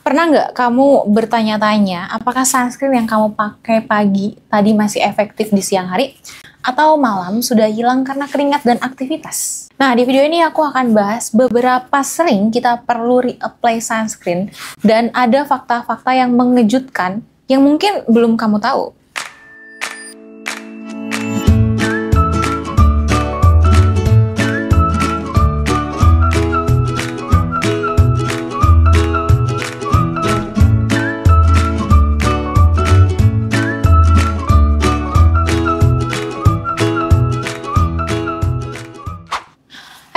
Pernah nggak kamu bertanya-tanya apakah sunscreen yang kamu pakai pagi tadi masih efektif di siang hari? Atau malam sudah hilang karena keringat dan aktivitas? Nah, di video ini aku akan bahas beberapa sering kita perlu reapply sunscreen dan ada fakta-fakta yang mengejutkan yang mungkin belum kamu tahu.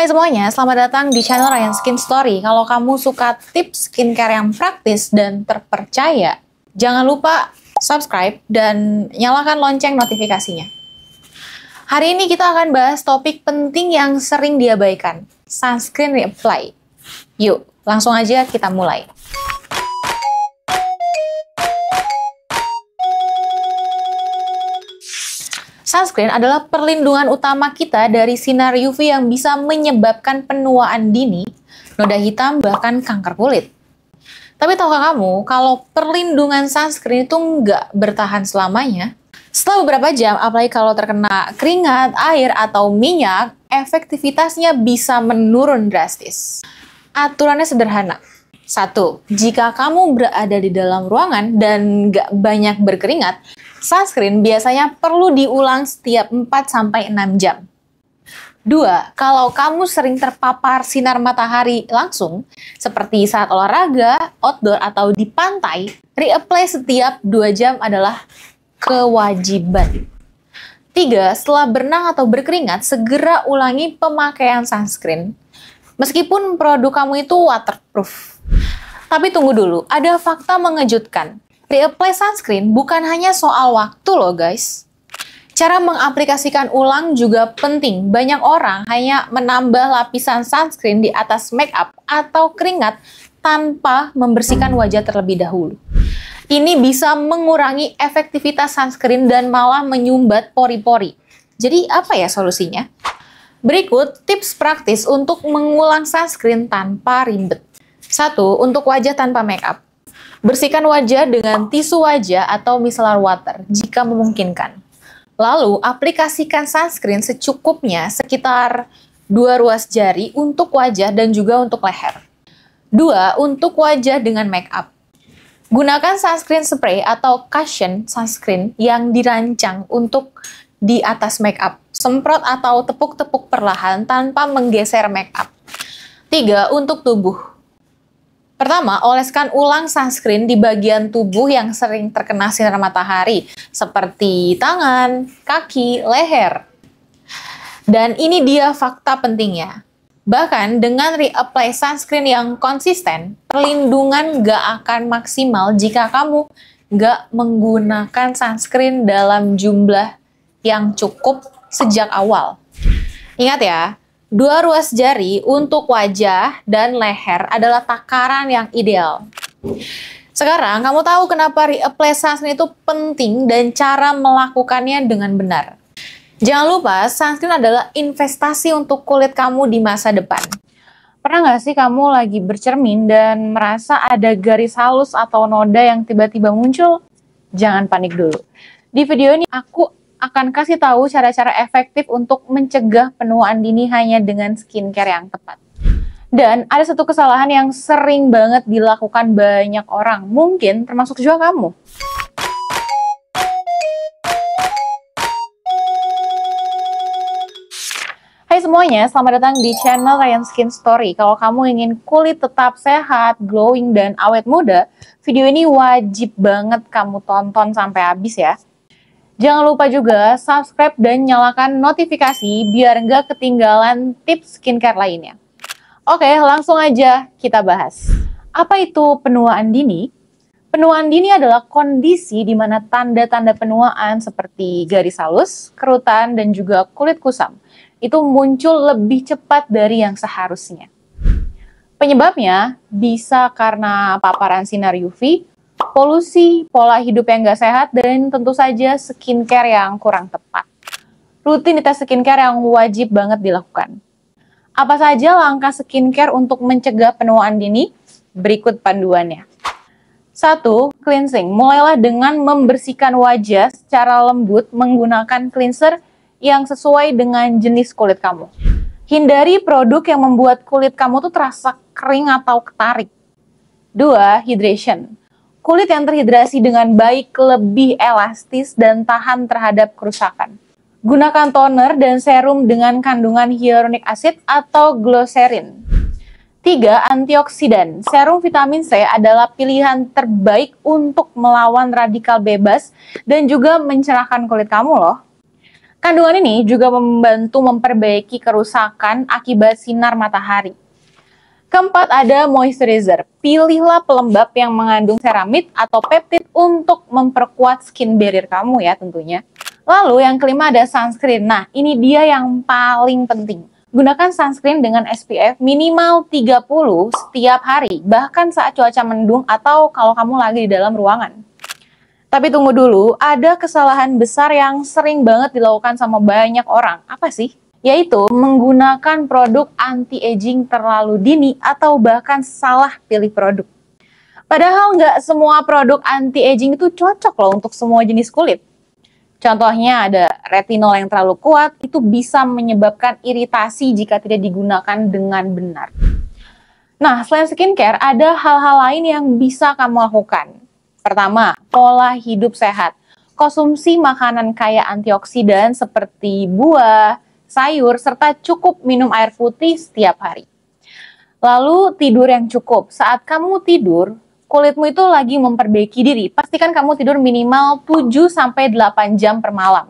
Hai semuanya, selamat datang di channel Ryan Skin Story. Kalau kamu suka tips skincare yang praktis dan terpercaya, jangan lupa subscribe dan nyalakan lonceng notifikasinya. Hari ini kita akan bahas topik penting yang sering diabaikan, sunscreen reapply. Yuk, langsung aja kita mulai. Sunscreen adalah perlindungan utama kita dari sinar UV yang bisa menyebabkan penuaan dini, noda hitam, bahkan kanker kulit. Tapi tahukah kamu, kalau perlindungan sunscreen itu nggak bertahan selamanya? Setelah beberapa jam, apalagi kalau terkena keringat, air, atau minyak, efektivitasnya bisa menurun drastis. Aturannya sederhana. 1. Jika kamu berada di dalam ruangan dan nggak banyak berkeringat, sunscreen biasanya perlu diulang setiap 4-6 jam. 2. Kalau kamu sering terpapar sinar matahari langsung, seperti saat olahraga, outdoor, atau di pantai, reapply setiap 2 jam adalah kewajiban. 3. Setelah berenang atau berkeringat, segera ulangi pemakaian sunscreen. Meskipun produk kamu itu waterproof. Tapi tunggu dulu, ada fakta mengejutkan. Reapply sunscreen bukan hanya soal waktu loh guys. Cara mengaplikasikan ulang juga penting. Banyak orang hanya menambah lapisan sunscreen di atas make up atau keringat tanpa membersihkan wajah terlebih dahulu. Ini bisa mengurangi efektivitas sunscreen dan malah menyumbat pori-pori. Jadi apa ya solusinya? Berikut tips praktis untuk mengulang sunscreen tanpa ribet. 1. Untuk wajah tanpa make up. Bersihkan wajah dengan tisu wajah atau micellar water jika memungkinkan. Lalu, aplikasikan sunscreen secukupnya sekitar 2 ruas jari untuk wajah dan juga untuk leher. 2. Untuk wajah dengan make up. Gunakan sunscreen spray atau cushion sunscreen yang dirancang untuk di atas make up. Semprot atau tepuk-tepuk perlahan tanpa menggeser make up. 3. Untuk tubuh. Pertama, oleskan ulang sunscreen di bagian tubuh yang sering terkena sinar matahari, seperti tangan, kaki, leher. Dan ini dia fakta pentingnya. Bahkan dengan reapply sunscreen yang konsisten, perlindungan nggak akan maksimal jika kamu nggak menggunakan sunscreen dalam jumlah yang cukup sejak awal. Ingat ya, 2 ruas jari untuk wajah dan leher adalah takaran yang ideal. Sekarang, kamu tahu kenapa reapply sunscreen itu penting dan cara melakukannya dengan benar. Jangan lupa, sunscreen adalah investasi untuk kulit kamu di masa depan. Pernah nggak sih kamu lagi bercermin dan merasa ada garis halus atau noda yang tiba-tiba muncul? Jangan panik dulu. Di video ini aku akan kasih tahu cara-cara efektif untuk mencegah penuaan dini hanya dengan skincare yang tepat. Dan ada satu kesalahan yang sering banget dilakukan banyak orang, mungkin termasuk juga kamu. Hai semuanya, selamat datang di channel Ryan Skin Story. Kalau kamu ingin kulit tetap sehat, glowing, dan awet muda, video ini wajib banget kamu tonton sampai habis ya. Jangan lupa juga subscribe dan nyalakan notifikasi biar nggak ketinggalan tips skincare lainnya. Oke, langsung aja kita bahas. Apa itu penuaan dini? Penuaan dini adalah kondisi di mana tanda-tanda penuaan seperti garis halus, kerutan, dan juga kulit kusam itu muncul lebih cepat dari yang seharusnya. Penyebabnya bisa karena paparan sinar UV, polusi, pola hidup yang nggak sehat, dan tentu saja skincare yang kurang tepat. Rutinitas skincare yang wajib banget dilakukan. Apa saja langkah skincare untuk mencegah penuaan dini? Berikut panduannya. 1. Cleansing. Mulailah dengan membersihkan wajah secara lembut menggunakan cleanser yang sesuai dengan jenis kulit kamu. Hindari produk yang membuat kulit kamu tuh terasa kering atau ketarik. 2. Hydration. Kulit yang terhidrasi dengan baik lebih elastis dan tahan terhadap kerusakan. Gunakan toner dan serum dengan kandungan hyaluronic acid atau glycerin. 3. Antioksidan. Serum vitamin C adalah pilihan terbaik untuk melawan radikal bebas dan juga mencerahkan kulit kamu loh. Kandungan ini juga membantu memperbaiki kerusakan akibat sinar matahari. Keempat, ada moisturizer. Pilihlah pelembab yang mengandung ceramid atau peptid untuk memperkuat skin barrier kamu ya tentunya. Lalu yang kelima ada sunscreen. Nah, ini dia yang paling penting. Gunakan sunscreen dengan SPF minimal 30 setiap hari, bahkan saat cuaca mendung atau kalau kamu lagi di dalam ruangan. Tapi tunggu dulu, ada kesalahan besar yang sering banget dilakukan sama banyak orang. Apa sih? Yaitu menggunakan produk anti-aging terlalu dini atau bahkan salah pilih produk. Padahal nggak semua produk anti-aging itu cocok loh untuk semua jenis kulit. Contohnya ada retinol yang terlalu kuat, itu bisa menyebabkan iritasi jika tidak digunakan dengan benar. Nah, selain skincare, ada hal-hal lain yang bisa kamu lakukan. Pertama, pola hidup sehat. Konsumsi makanan kaya antioksidan seperti buah, sayur, serta cukup minum air putih setiap hari. Lalu, tidur yang cukup. Saat kamu tidur, kulitmu itu lagi memperbaiki diri. Pastikan kamu tidur minimal 7-8 jam per malam.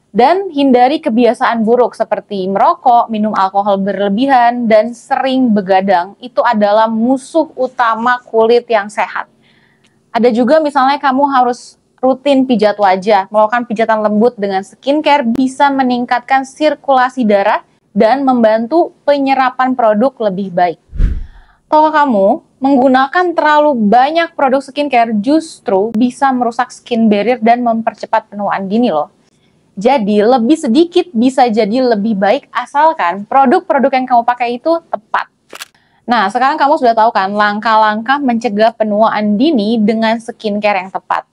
Dan hindari kebiasaan buruk seperti merokok, minum alkohol berlebihan, dan sering begadang. Itu adalah musuh utama kulit yang sehat. Ada juga misalnya kamu harus rutin pijat wajah. Melakukan pijatan lembut dengan skincare bisa meningkatkan sirkulasi darah dan membantu penyerapan produk lebih baik. Tahukah kamu, menggunakan terlalu banyak produk skincare justru bisa merusak skin barrier dan mempercepat penuaan dini loh. Jadi lebih sedikit bisa jadi lebih baik asalkan produk-produk yang kamu pakai itu tepat. Nah, sekarang kamu sudah tahu kan langkah-langkah mencegah penuaan dini dengan skincare yang tepat.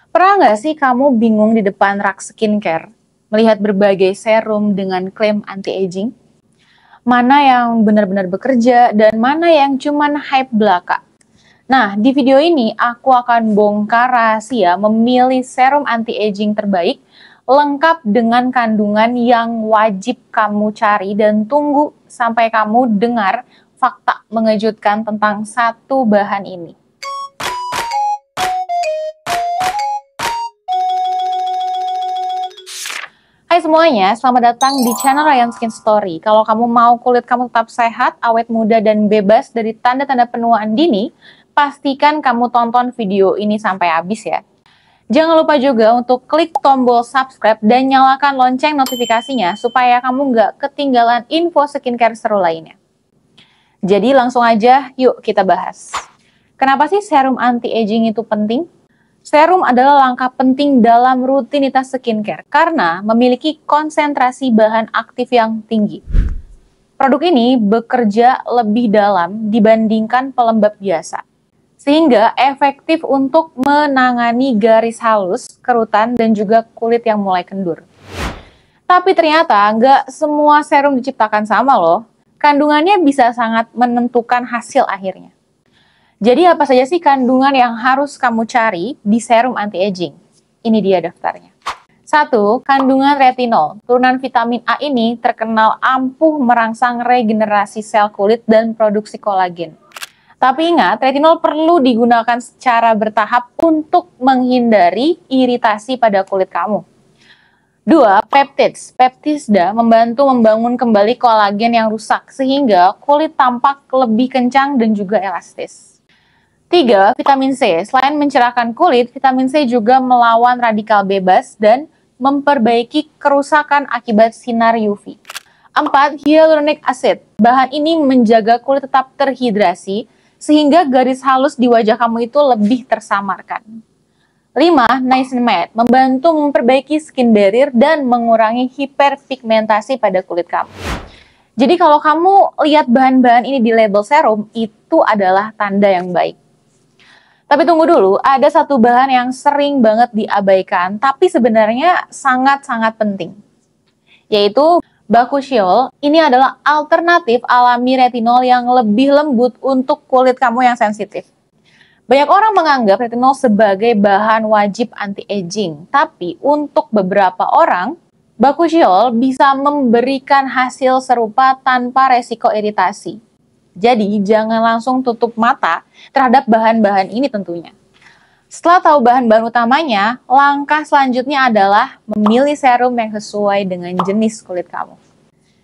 Pernah nggak sih kamu bingung di depan rak skincare melihat berbagai serum dengan klaim anti-aging? Mana yang benar-benar bekerja dan mana yang cuman hype belaka. Nah, di video ini aku akan bongkar rahasia memilih serum anti-aging terbaik lengkap dengan kandungan yang wajib kamu cari dan tunggu sampai kamu dengar fakta mengejutkan tentang satu bahan ini. Hai semuanya, selamat datang di channel Ryan Skin Story. Kalau kamu mau kulit kamu tetap sehat, awet muda, dan bebas dari tanda-tanda penuaan dini, pastikan kamu tonton video ini sampai habis ya. Jangan lupa juga untuk klik tombol subscribe dan nyalakan lonceng notifikasinya supaya kamu nggak ketinggalan info skincare seru lainnya. Jadi langsung aja, yuk kita bahas. Kenapa sih serum anti-aging itu penting? Serum adalah langkah penting dalam rutinitas skincare karena memiliki konsentrasi bahan aktif yang tinggi. Produk ini bekerja lebih dalam dibandingkan pelembab biasa, sehingga efektif untuk menangani garis halus, kerutan, dan juga kulit yang mulai kendur. Tapi ternyata nggak semua serum diciptakan sama loh. Kandungannya bisa sangat menentukan hasil akhirnya. Jadi apa saja sih kandungan yang harus kamu cari di serum anti-aging? Ini dia daftarnya. 1. Kandungan retinol. Turunan vitamin A ini terkenal ampuh merangsang regenerasi sel kulit dan produksi kolagen. Tapi ingat, retinol perlu digunakan secara bertahap untuk menghindari iritasi pada kulit kamu. 2. Peptids. Peptida membantu membangun kembali kolagen yang rusak sehingga kulit tampak lebih kencang dan juga elastis. 3. Vitamin C. Selain mencerahkan kulit, vitamin C juga melawan radikal bebas dan memperbaiki kerusakan akibat sinar UV. 4. Hyaluronic acid. Bahan ini menjaga kulit tetap terhidrasi sehingga garis halus di wajah kamu itu lebih tersamarkan. 5. Niacinamide. Membantu memperbaiki skin barrier dan mengurangi hiperpigmentasi pada kulit kamu. Jadi kalau kamu lihat bahan-bahan ini di label serum, itu adalah tanda yang baik. Tapi tunggu dulu, ada satu bahan yang sering banget diabaikan, tapi sebenarnya sangat-sangat penting, yaitu bakushiol. Ini adalah alternatif alami retinol yang lebih lembut untuk kulit kamu yang sensitif. Banyak orang menganggap retinol sebagai bahan wajib anti-aging, tapi untuk beberapa orang, bakushiol bisa memberikan hasil serupa tanpa resiko iritasi. Jadi, jangan langsung tutup mata terhadap bahan-bahan ini tentunya. Setelah tahu bahan-bahan utamanya, langkah selanjutnya adalah memilih serum yang sesuai dengan jenis kulit kamu.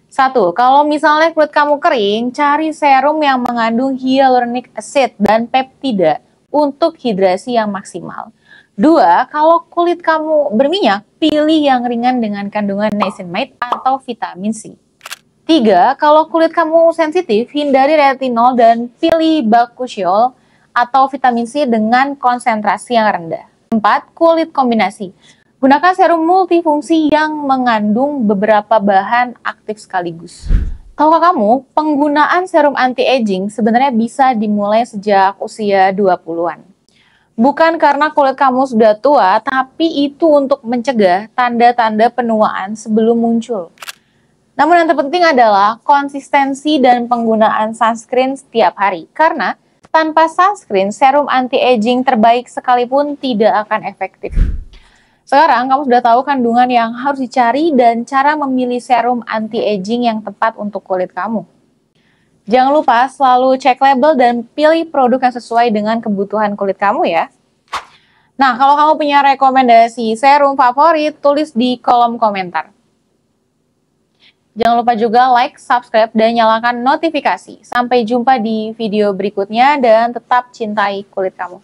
1. Kalau misalnya kulit kamu kering, cari serum yang mengandung hyaluronic acid dan peptida untuk hidrasi yang maksimal. 2. Kalau kulit kamu berminyak, pilih yang ringan dengan kandungan niacinamide atau vitamin C. 3. Kalau kulit kamu sensitif, hindari retinol dan pilih bakushiol atau vitamin C dengan konsentrasi yang rendah. 4. Kulit kombinasi. Gunakan serum multifungsi yang mengandung beberapa bahan aktif sekaligus. Tahukah kamu, penggunaan serum anti-aging sebenarnya bisa dimulai sejak usia 20-an. Bukan karena kulit kamu sudah tua, tapi itu untuk mencegah tanda-tanda penuaan sebelum muncul. Namun yang terpenting adalah konsistensi dan penggunaan sunscreen setiap hari. Karena tanpa sunscreen, serum anti-aging terbaik sekalipun tidak akan efektif. Sekarang kamu sudah tahu kandungan yang harus dicari dan cara memilih serum anti-aging yang tepat untuk kulit kamu. Jangan lupa selalu cek label dan pilih produk yang sesuai dengan kebutuhan kulit kamu ya. Nah, kalau kamu punya rekomendasi serum favorit, tulis di kolom komentar. Jangan lupa juga like, subscribe, dan nyalakan notifikasi. Sampai jumpa di video berikutnya dan tetap cintai kulit kamu.